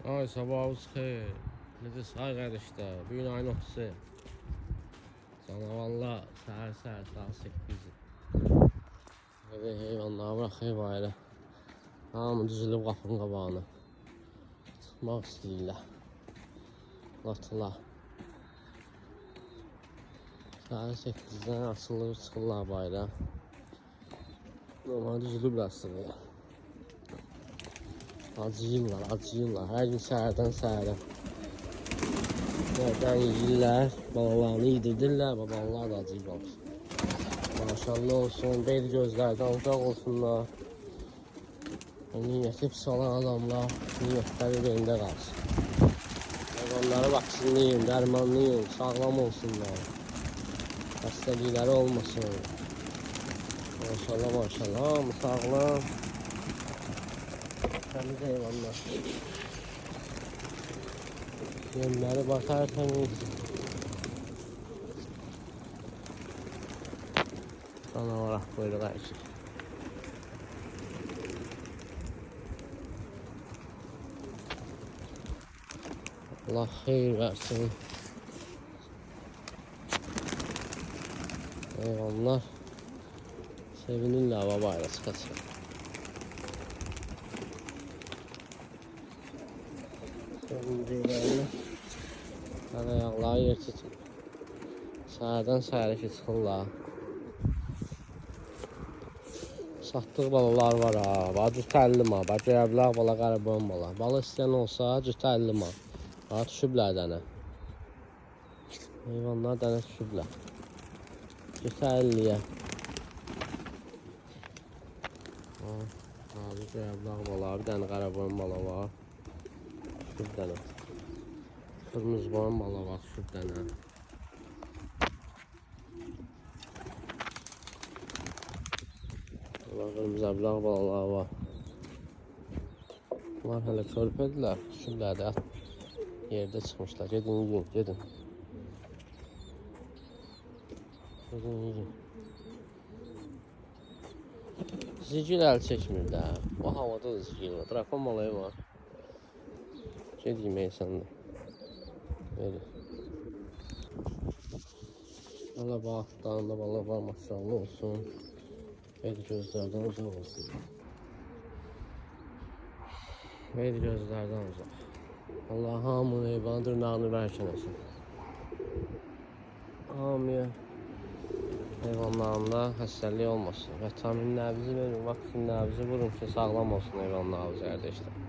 Ay sabahınız xeyir. Necə sağ qarışda. Bu gün ayın 30-u. Canavarlar səhər saat 8. Hadi heyvanları bıraxıb ayrı. Hamı düzülüb qapının qabağına. Çıxmaq istəyirlər. Latılar. Səhər 8-dən açılır, çıxırlar bayra. Normal düzülüblər sıraya. Acıyırlar, acıyırlar. Hər gün səhərdən səhərə. Oradan yiyirlər, balalarını yedirdirlər, babalar da acıyıb olsun. Maşallah olsun, beyli gözlərdən uzaq olsunlar. Niyyəti pis olan adamlar, niyyətləri belində qalsın. Onları vaksinləyin, dərmanlayın, sağlam olsunlar. Xəstəlikləri olmasın. Maşallah, maşallah, hamı sağlam. Təmiz heyvanlar. Yemləri bakar təmiz. Canavar buyruq əkir. Allah xeyir versin. Heyvanlar sevinirlər babayla çıxasın. Sevinciklərini hələ ayaqları yer tutun. Səhərdən səhərə ki çıxırlar. Satdıq balalar var ha. Bax cütə 50 man. Bax görəblər bala qaraboyun bala. Bala istəyən olsa cütə 50 man. Bax düşüblər dənə. Heyvanlar dənə düşüblər. Cütə 50-yə. Abi görəblər bala. Bir dənə qaraboyun bala var. Düşüb dənə. Kırmızı boyun bala var. Düşüb dənə. Kırmızı ablaq balalar var. Bunlar hələ körpədirlər. Düşüblər də yerdə çıxmışlar. Gedin yiyin, gedin. Gedin yiyin. Zicil əl çəkmir də. Bu havada da zicil var. Drakon balayı var. Ged yemək səndə. Verir. Hala balıqlarında balıq var, maşallah olsun. Beyli gözlərdən uzaq olsun. Beyli gözlərdən uzaq. Allah hamının heyvanı dırnağını bərkən etsin. Hamıya heyvanlarında xəstəlik olmasın. Vitaminlərinizi verin, vaksinlərinizi vurun ki, sağlam olsun heyvanlarınız qardaşlar.